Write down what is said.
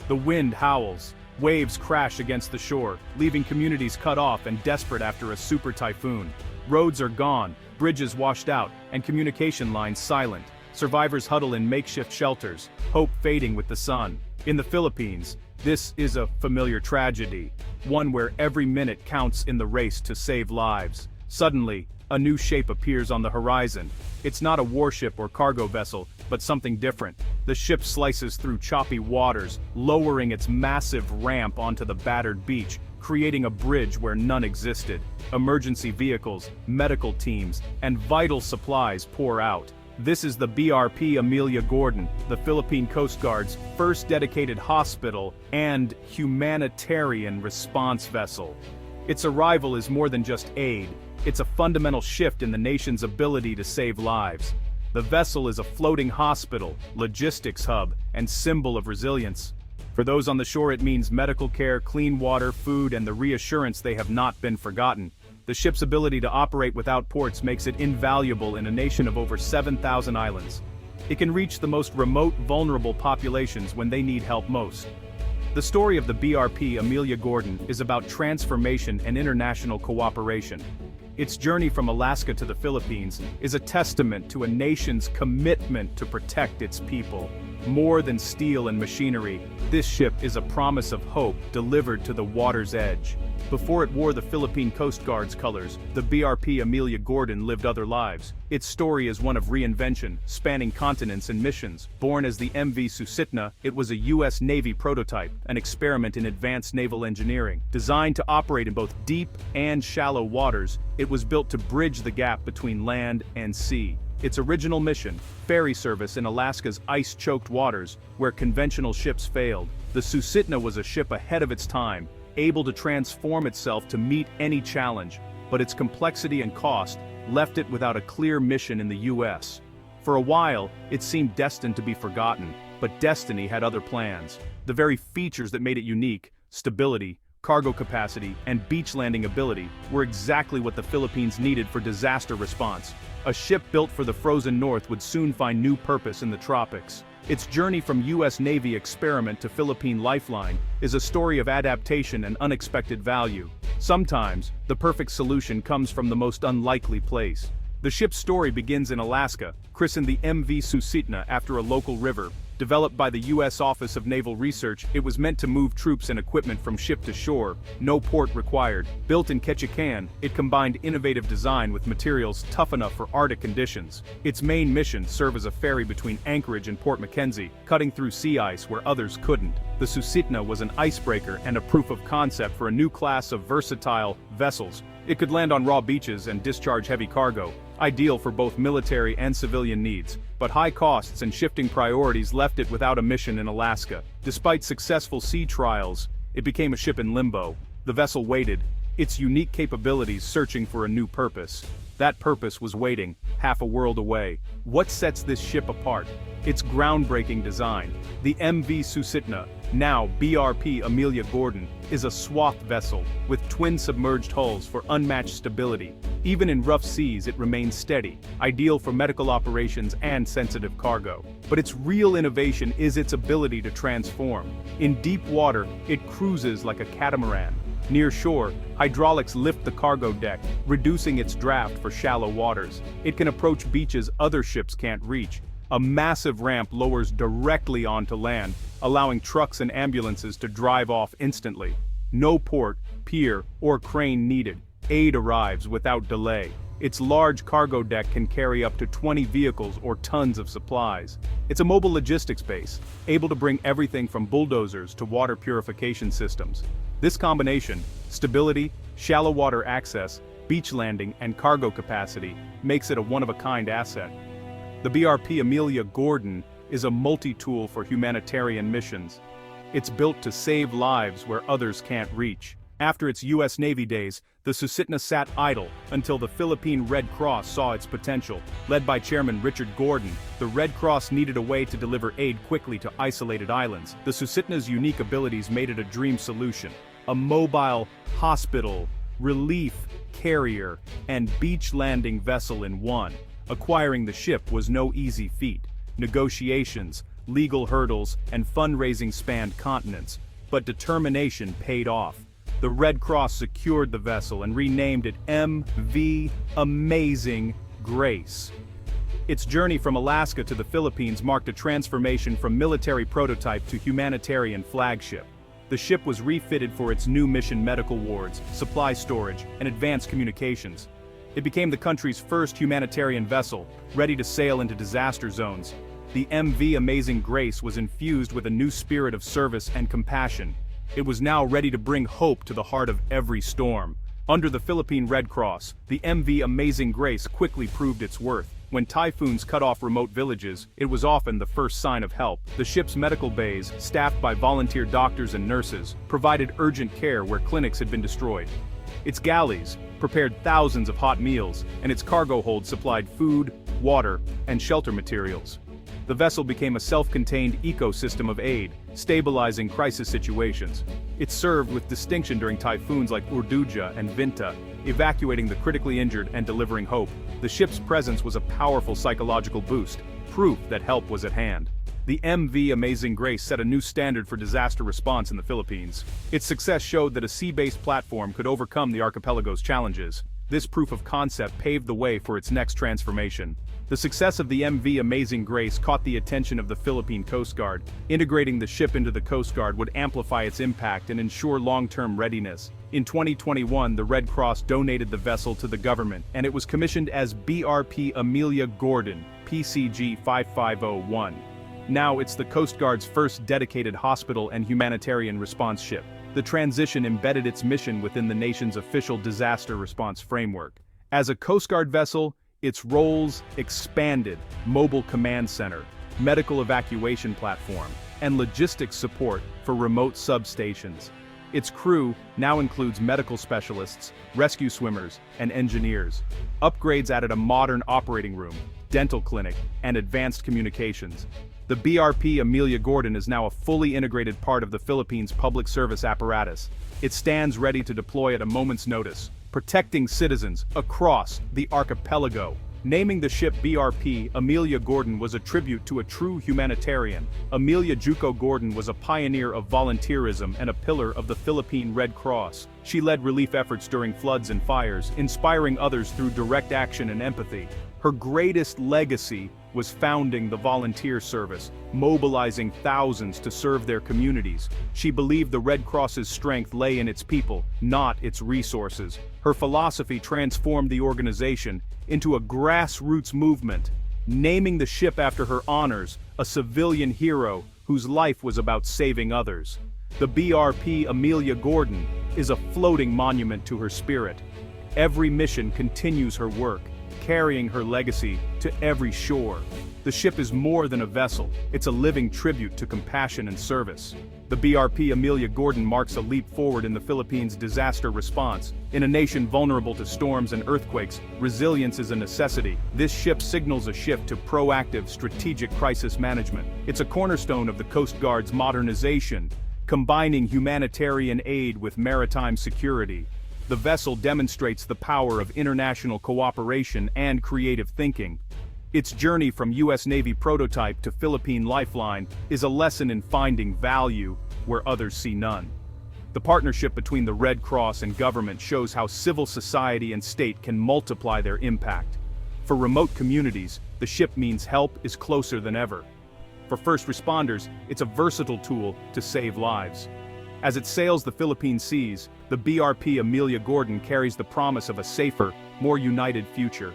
The wind howls. Waves crash against the shore, leaving communities cut off and desperate after a super typhoon. Roads are gone, bridges washed out, and communication lines silent. Survivors huddle in makeshift shelters, hope fading with the sun. In the Philippines, this is a familiar tragedy, one where every minute counts in the race to save lives. Suddenly, a new shape appears on the horizon. It's not a warship or cargo vessel, but something different. The ship slices through choppy waters, lowering its massive ramp onto the battered beach, creating a bridge where none existed. Emergency vehicles, medical teams, and vital supplies pour out. This is the BRP Amelia Gordon, the Philippine Coast Guard's first dedicated hospital and humanitarian response vessel. Its arrival is more than just aid. It's a fundamental shift in the nation's ability to save lives. The vessel is a floating hospital, logistics hub, and symbol of resilience. For those on the shore, it means medical care, clean water, food, and the reassurance they have not been forgotten. The ship's ability to operate without ports makes it invaluable in a nation of over 7,000 islands. It can reach the most remote, vulnerable populations when they need help most. The story of the BRP Amelia Gordon is about transformation and international cooperation. Its journey from Alaska to the Philippines is a testament to a nation's commitment to protect its people. More than steel and machinery, this ship is a promise of hope delivered to the water's edge. Before it wore the Philippine Coast Guard's colors, the BRP Amelia Gordon lived other lives. Its story is one of reinvention, spanning continents and missions. Born as the MV Susitna, it was a U.S. Navy prototype, an experiment in advanced naval engineering. Designed to operate in both deep and shallow waters, it was built to bridge the gap between land and sea. Its original mission, ferry service in Alaska's ice-choked waters, where conventional ships failed. The Susitna was a ship ahead of its time, able to transform itself to meet any challenge, but its complexity and cost left it without a clear mission in the U.S. For a while, it seemed destined to be forgotten, but destiny had other plans. The very features that made it unique, stability, cargo capacity, and beach landing ability, were exactly what the Philippines needed for disaster response. A ship built for the frozen north would soon find new purpose in the tropics. Its journey from U.S. Navy experiment to Philippine lifeline is a story of adaptation and unexpected value. Sometimes, the perfect solution comes from the most unlikely place. The ship's story begins in Alaska, christened the MV Susitna after a local river. Developed by the U.S. Office of Naval Research, it was meant to move troops and equipment from ship to shore, no port required. Built in Ketchikan, it combined innovative design with materials tough enough for Arctic conditions. Its main mission served as a ferry between Anchorage and Port Mackenzie, cutting through sea ice where others couldn't. The Susitna was an icebreaker and a proof of concept for a new class of versatile vessels. It could land on raw beaches and discharge heavy cargo, ideal for both military and civilian needs. But high costs and shifting priorities left it without a mission in Alaska. Despite successful sea trials, it became a ship in limbo. The vessel waited, its unique capabilities searching for a new purpose. That purpose was waiting, half a world away. What sets this ship apart? Its groundbreaking design. The MV Susitna, now BRP Amelia Gordon, is a swath vessel with twin submerged hulls for unmatched stability. Even in rough seas, it remains steady, ideal for medical operations and sensitive cargo. But its real innovation is its ability to transform. In deep water, it cruises like a catamaran. Near shore, hydraulics lift the cargo deck, reducing its draft for shallow waters. It can approach beaches other ships can't reach. A massive ramp lowers directly onto land, allowing trucks and ambulances to drive off instantly. No port, pier, or crane needed. Aid arrives without delay. Its large cargo deck can carry up to 20 vehicles or tons of supplies. It's a mobile logistics base, able to bring everything from bulldozers to water purification systems. This combination, stability, shallow water access, beach landing, and cargo capacity, makes it a one-of-a-kind asset. The BRP Amelia Gordon is a multi-tool for humanitarian missions. It's built to save lives where others can't reach. After its U.S. Navy days, the Susitna sat idle until the Philippine Red Cross saw its potential. Led by Chairman Richard Gordon, the Red Cross needed a way to deliver aid quickly to isolated islands. The Susitna's unique abilities made it a dream solution. A mobile hospital, relief carrier, and beach landing vessel in one. Acquiring the ship was no easy feat. Negotiations, legal hurdles, and fundraising spanned continents, but determination paid off. The Red Cross secured the vessel and renamed it MV Amazing Grace. Its journey from Alaska to the Philippines marked a transformation from military prototype to humanitarian flagship. The ship was refitted for its new mission: medical wards, supply storage, and advanced communications. It became the country's first humanitarian vessel, ready to sail into disaster zones. The MV Amazing Grace was infused with a new spirit of service and compassion. It was now ready to bring hope to the heart of every storm. Under the Philippine Red Cross, the MV Amazing Grace quickly proved its worth. When typhoons cut off remote villages, it was often the first sign of help. The ship's medical bays, staffed by volunteer doctors and nurses, provided urgent care where clinics had been destroyed. Its galleys prepared thousands of hot meals, and its cargo hold supplied food, water, and shelter materials. The vessel became a self-contained ecosystem of aid, stabilizing crisis situations. It served with distinction during typhoons like Urduja and Vinta, evacuating the critically injured and delivering hope. The ship's presence was a powerful psychological boost, proof that help was at hand. The MV Amazing Grace set a new standard for disaster response in the Philippines. Its success showed that a sea-based platform could overcome the archipelago's challenges. This proof of concept paved the way for its next transformation. The success of the MV Amazing Grace caught the attention of the Philippine Coast Guard. Integrating the ship into the Coast Guard would amplify its impact and ensure long-term readiness. In 2021, the Red Cross donated the vessel to the government, and it was commissioned as BRP Amelia Gordon, PCG 5501. Now it's the Coast Guard's first dedicated hospital and humanitarian response ship. The transition embedded its mission within the nation's official disaster response framework. As a Coast Guard vessel, its roles expanded: mobile command center, medical evacuation platform, and logistics support for remote substations. Its crew now includes medical specialists, rescue swimmers, and engineers. Upgrades added a modern operating room, dental clinic, and advanced communications. The BRP Amelia Gordon is now a fully integrated part of the Philippines' public service apparatus. It stands ready to deploy at a moment's notice, protecting citizens across the archipelago. Naming the ship BRP Amelia Gordon was a tribute to a true humanitarian. Amelia Juco Gordon was a pioneer of volunteerism and a pillar of the Philippine Red Cross. She led relief efforts during floods and fires, inspiring others through direct action and empathy. Her greatest legacy was founding the volunteer service, mobilizing thousands to serve their communities. She believed the Red Cross's strength lay in its people, not its resources. Her philosophy transformed the organization into a grassroots movement, naming the ship after her honors, a civilian hero whose life was about saving others. The BRP Amelia Gordon is a floating monument to her spirit. Every mission continues her work, carrying her legacy to every shore. The ship is more than a vessel, it's a living tribute to compassion and service. The BRP Amelia Gordon marks a leap forward in the Philippines' disaster response. In a nation vulnerable to storms and earthquakes, resilience is a necessity. This ship signals a shift to proactive, strategic crisis management. It's a cornerstone of the Coast Guard's modernization, combining humanitarian aid with maritime security. The vessel demonstrates the power of international cooperation and creative thinking. Its journey from U.S. Navy prototype to Philippine lifeline is a lesson in finding value where others see none. The partnership between the Red Cross and government shows how civil society and state can multiply their impact. For remote communities, the ship means help is closer than ever. For first responders, it's a versatile tool to save lives. As it sails the Philippine seas, the BRP Amelia Gordon carries the promise of a safer, more united future.